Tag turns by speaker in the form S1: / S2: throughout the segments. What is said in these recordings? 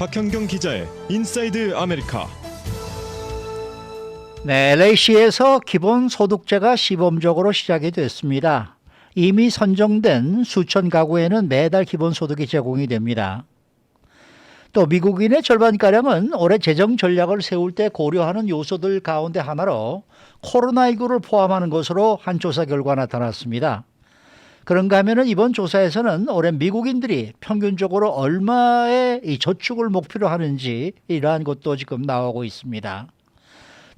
S1: 박현경 기자의 인사이드 아메리카.
S2: 네, LA시에서 기본소득제가 시범적으로 시작이 됐습니다. 이미 선정된 수천 가구에는 매달 기본소득이 제공이 됩니다. 또 미국인의 절반가량은 올해 재정 전략을 세울 때 고려하는 요소들 가운데 하나로 코로나19를 포함하는 것으로 한 조사 결과 나타났습니다. 그런가 하면 이번 조사에서는 올해 미국인들이 평균적으로 얼마의 이 저축을 목표로 하는지 이러한 것도 지금 나오고 있습니다.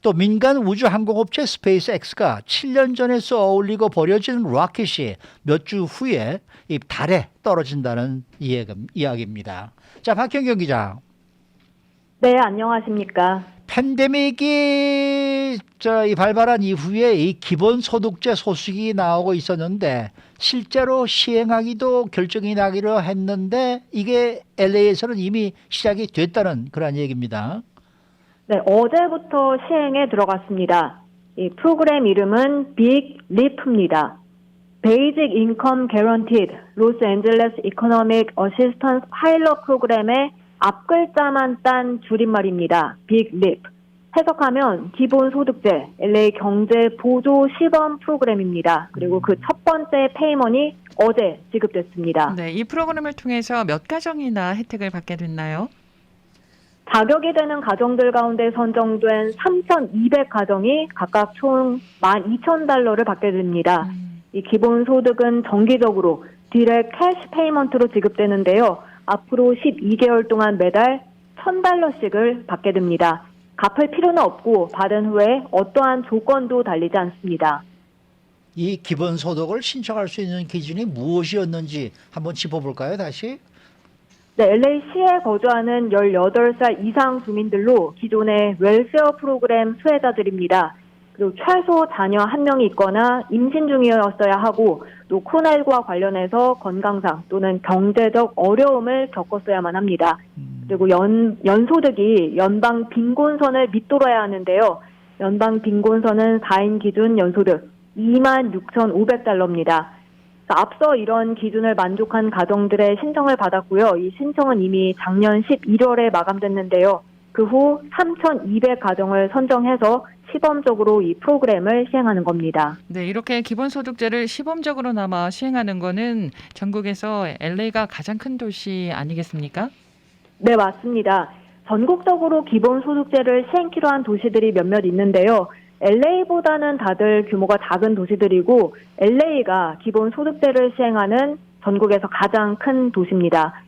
S2: 또 민간 우주 항공업체 스페이스X가 7년 전에 쏘아 올리고 버려진 로켓이 몇 주 후에 이 달에 떨어진다는 이야기입니다. 자, 박현경 기자.
S3: 네, 안녕하십니까.
S2: 팬데믹이 이 발발한 이후에 이 기본소득제 소식이 나오고 있었는데 실제로 시행하기도 결정이 나기로 했는데 이게 LA에서는 이미 시작이 됐다는 그런 얘기입니다.
S3: 네, 어제부터 시행에 들어갔습니다. 이 프로그램 이름은 빅 리프입니다. Basic Income Guaranteed Los Angeles Economic Assistance Pilot 프로그램의 앞글자만 딴 줄임말입니다. 빅 리프. 해석하면 기본소득제, LA 경제 보조 시범 프로그램입니다. 그리고 그 첫 번째 페이먼이 어제 지급됐습니다.
S4: 네, 이 프로그램을 통해서 몇 가정이나 혜택을 받게 됐나요?
S3: 자격이 되는 가정들 가운데 선정된 3,200가정이 각각 총 12,000달러를 받게 됩니다. 이 기본소득은 정기적으로 디렉 캐시 페이먼트로 지급되는데요. 앞으로 12개월 동안 매달 1,000달러씩을 받게 됩니다. 갚을 필요는 없고 받은 후에 어떠한 조건도 달리지 않습니다.
S2: 이 기본소득을 신청할 수 있는 기준이 무엇이었는지 한번 짚어볼까요, 다시?
S3: 네, LA시에 거주하는 18살 이상 주민들로 기존의 웰페어 프로그램 수혜자들입니다. 그리고 최소 자녀 1명이 있거나 임신 중이었어야 하고 또 코로나19와 관련해서 건강상 또는 경제적 어려움을 겪었어야만 합니다. 그리고 연소득이 연방 빈곤선을 밑돌아야 하는데요. 연방 빈곤선은 4인 기준 연소득 26,500달러입니다. 앞서 이런 기준을 만족한 가정들의 신청을 받았고요. 이 신청은 이미 작년 11월에 마감됐는데요. 그 후 3,200가정을 선정해서 시범적으로 이 프로그램을 시행하는 겁니다.
S4: 네, 이렇게 기본소득제를 시범적으로나마 시행하는 거는 전국에서 LA가 가장 큰 도시 아니겠습니까?
S3: 네, 맞습니다. 전국적으로 기본소득제를 시행키로 한 도시들이 몇몇 있는데요. LA보다는 다들 규모가 작은 도시들이고 LA가 기본소득제를 시행하는 전국에서 가장 큰 도시입니다.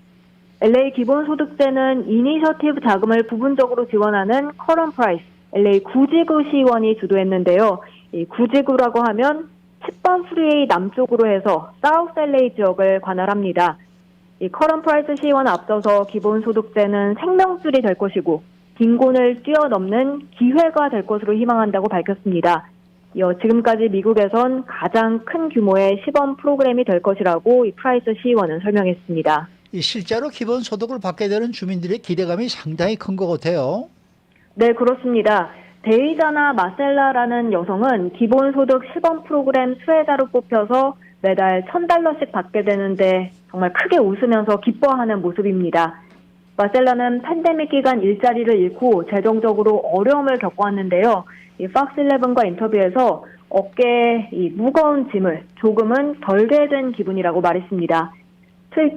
S3: LA 기본소득제는 이니셔티브 자금을 부분적으로 지원하는 커런 프라이스, LA 구지구 시의원이 주도했는데요. 이 구지구라고 하면 10번 프리웨이 남쪽으로 해서 사우스 LA 지역을 관할합니다. 이 커런 프라이스 시의원 앞서서 기본소득제는 생명줄이 될 것이고 빈곤을 뛰어넘는 기회가 될 것으로 희망한다고 밝혔습니다. 지금까지 미국에선 가장 큰 규모의 시범 프로그램이 될 것이라고 이 프라이스 시의원은 설명했습니다.
S2: 실제로 기본소득을 받게 되는 주민들의 기대감이 상당히 큰 것 같아요.
S3: 네, 그렇습니다. 데이자나 마셀라라는 여성은 기본소득 시범 프로그램 수혜자로 뽑혀서 매달 1,000달러씩 받게 되는데 정말 크게 웃으면서 기뻐하는 모습입니다. 마셀라는 팬데믹 기간 일자리를 잃고 재정적으로 어려움을 겪어왔는데요. 이 팍스11과 인터뷰에서 어깨에 이 무거운 짐을 조금은 덜게 된 기분이라고 말했습니다.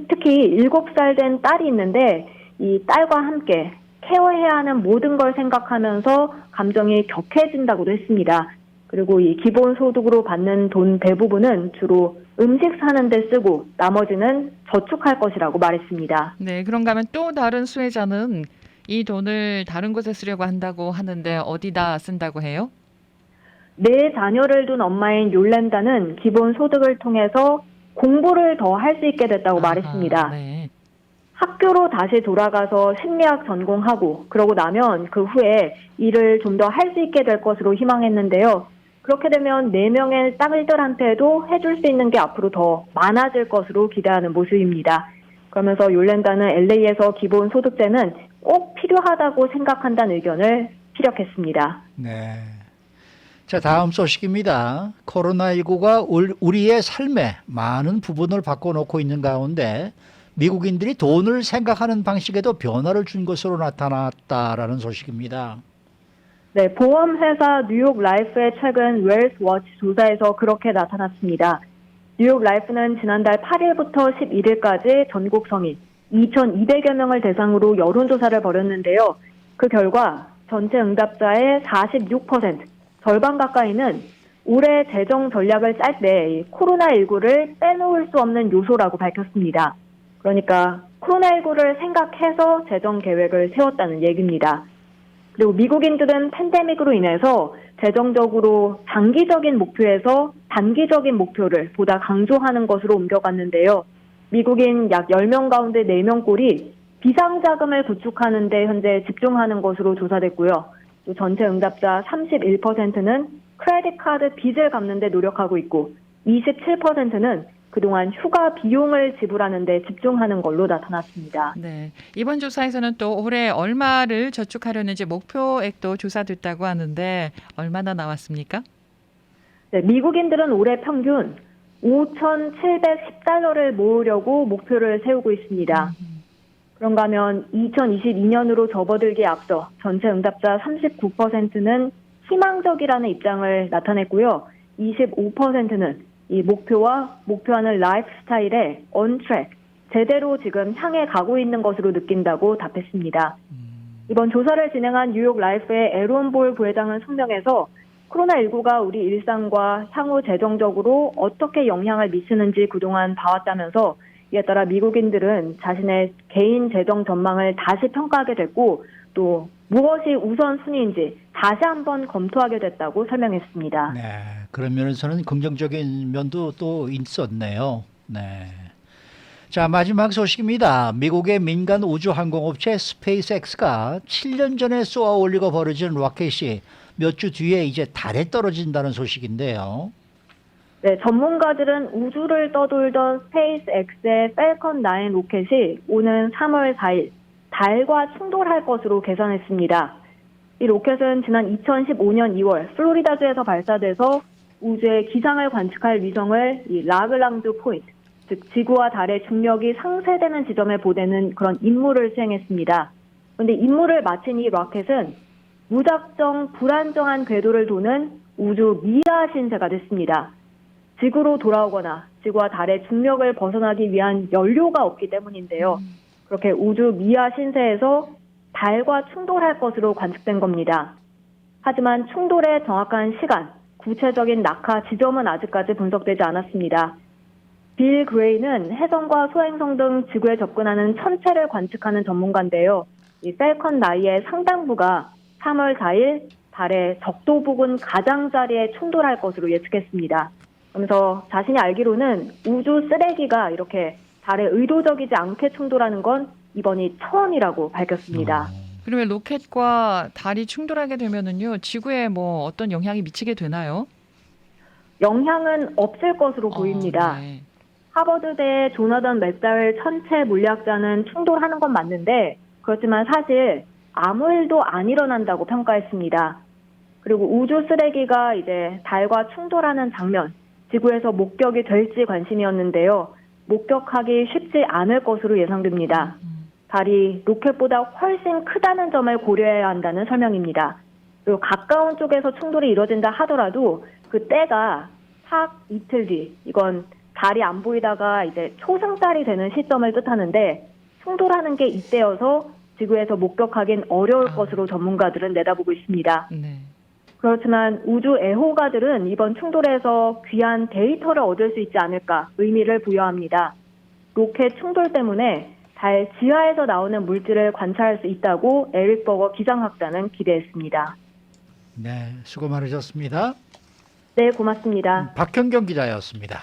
S3: 특히 7살 된 딸이 있는데 이 딸과 함께 케어해야 하는 모든 걸 생각하면서 감정이 격해진다고도 했습니다. 그리고 이 기본소득으로 받는 돈 대부분은 주로 음식 사는 데 쓰고 나머지는 저축할 것이라고 말했습니다.
S4: 네, 그런가 하면 또 다른 수혜자는 이 돈을 다른 곳에 쓰려고 한다고 하는데 어디다 쓴다고 해요?
S3: 네 자녀를 둔 엄마인 욜란다는 기본소득을 통해서 공부를 더 할 수 있게 됐다고 말했습니다.
S4: 네.
S3: 학교로 다시 돌아가서 심리학 전공하고 그러고 나면 그 후에 일을 좀 더 할 수 있게 될 것으로 희망했는데요. 그렇게 되면 4명의 딸들한테도 해줄 수 있는 게 앞으로 더 많아질 것으로 기대하는 모습입니다. 그러면서 욜란다는 LA에서 기본소득제는 꼭 필요하다고 생각한다는 의견을 피력했습니다.
S2: 네. 자, 다음 소식입니다. 코로나19가 우리의 삶의 많은 부분을 바꿔놓고 있는 가운데 미국인들이 돈을 생각하는 방식에도 변화를 준 것으로 나타났다라는 소식입니다.
S3: 네, 보험회사 뉴욕 라이프의 최근 웰스 워치 조사에서 그렇게 나타났습니다. 뉴욕 라이프는 지난달 8일부터 11일까지 전국 성인 2,200여 명을 대상으로 여론조사를 벌였는데요. 그 결과 전체 응답자의 46%, 절반 가까이는 올해 재정 전략을 짤 때 코로나19를 빼놓을 수 없는 요소라고 밝혔습니다. 그러니까 코로나19를 생각해서 재정 계획을 세웠다는 얘기입니다. 그리고 미국인들은 팬데믹으로 인해서 재정적으로 장기적인 목표에서 단기적인 목표를 보다 강조하는 것으로 옮겨갔는데요. 미국인 약 10명 가운데 4명꼴이 비상자금을 구축하는 데 현재 집중하는 것으로 조사됐고요. 또 전체 응답자 31%는 크레딧 카드 빚을 갚는 데 노력하고 있고 27%는 그동안 휴가 비용을 지불하는 데 집중하는 걸로 나타났습니다.
S4: 네. 이번 조사에서는 또 올해 얼마를 저축하려는지 목표액도 조사됐다고 하는데 얼마나 나왔습니까?
S3: 네, 미국인들은 올해 평균 5,710달러를 모으려고 목표를 세우고 있습니다. 그런가 하면 2022년으로 접어들기에 앞서 전체 응답자 39%는 희망적이라는 입장을 나타냈고요. 25%는 이 목표와 목표하는 라이프 스타일에 on track, 제대로 지금 향해 가고 있는 것으로 느낀다고 답했습니다. 이번 조사를 진행한 뉴욕 라이프의 에론 볼 부회장은 성명에서 코로나19가 우리 일상과 향후 재정적으로 어떻게 영향을 미치는지 그동안 봐왔다면서 이에 따라 미국인들은 자신의 개인 재정 전망을 다시 평가하게 됐고 또 무엇이 우선순위인지 다시 한번 검토하게 됐다고 설명했습니다.
S2: 네, 그런 면에서는 긍정적인 면도 또 있었네요. 네. 자, 마지막 소식입니다. 미국의 민간 우주항공업체 스페이스X가 7년 전에 쏘아 올리고 버려진 로켓이 몇 주 뒤에 이제 달에 떨어진다는 소식인데요.
S3: 네, 전문가들은 우주를 떠돌던 스페이스X의 팰컨 9 로켓이 오는 3월 4일 달과 충돌할 것으로 계산했습니다. 이 로켓은 지난 2015년 2월 플로리다주에서 발사돼서 우주의 기상을 관측할 위성을 이 라그랑주 포인트, 즉 지구와 달의 중력이 상쇄되는 지점에 보내는 그런 임무를 수행했습니다. 그런데 임무를 마친 이 로켓은 무작정 불안정한 궤도를 도는 우주 미아 신세가 됐습니다. 지구로 돌아오거나 지구와 달의 중력을 벗어나기 위한 연료가 없기 때문인데요. 그렇게 우주 미아 신세에서 달과 충돌할 것으로 관측된 겁니다. 하지만 충돌의 정확한 시간, 구체적인 낙하 지점은 아직까지 분석되지 않았습니다. 빌 그레이는 혜성과 소행성 등 지구에 접근하는 천체를 관측하는 전문가인데요. 이 팰컨 9의 상당부가 3월 4일 달의 적도 부근 가장자리에 충돌할 것으로 예측했습니다. 그러면서 자신이 알기로는 우주 쓰레기가 이렇게 달에 의도적이지 않게 충돌하는 건 이번이 처음이라고 밝혔습니다.
S4: 그러면 로켓과 달이 충돌하게 되면은요, 지구에 뭐 어떤 영향이 미치게 되나요?
S3: 영향은 없을 것으로 보입니다.
S4: 네.
S3: 하버드대 조나단 맥다웰 천체 물리학자는 충돌하는 건 맞는데 그렇지만 사실 아무 일도 안 일어난다고 평가했습니다. 그리고 우주 쓰레기가 이제 달과 충돌하는 장면, 지구에서 목격이 될지 관심이었는데요. 목격하기 쉽지 않을 것으로 예상됩니다. 달이 로켓보다 훨씬 크다는 점을 고려해야 한다는 설명입니다. 그리고 가까운 쪽에서 충돌이 이뤄진다 하더라도 그 때가 딱 이틀 뒤, 이건 달이 안 보이다가 이제 초승달이 되는 시점을 뜻하는데 충돌하는 게 이때여서 지구에서 목격하기는 어려울 것으로 전문가들은 내다보고 있습니다.
S4: 네.
S3: 그렇지만 우주 애호가들은 이번 충돌에서 귀한 데이터를 얻을 수 있지 않을까 의미를 부여합니다. 로켓 충돌 때문에 달 지하에서 나오는 물질을 관찰할 수 있다고 에릭 버거 기상학자는 기대했습니다.
S2: 네, 수고 많으셨습니다.
S3: 네, 고맙습니다.
S2: 박현경 기자였습니다.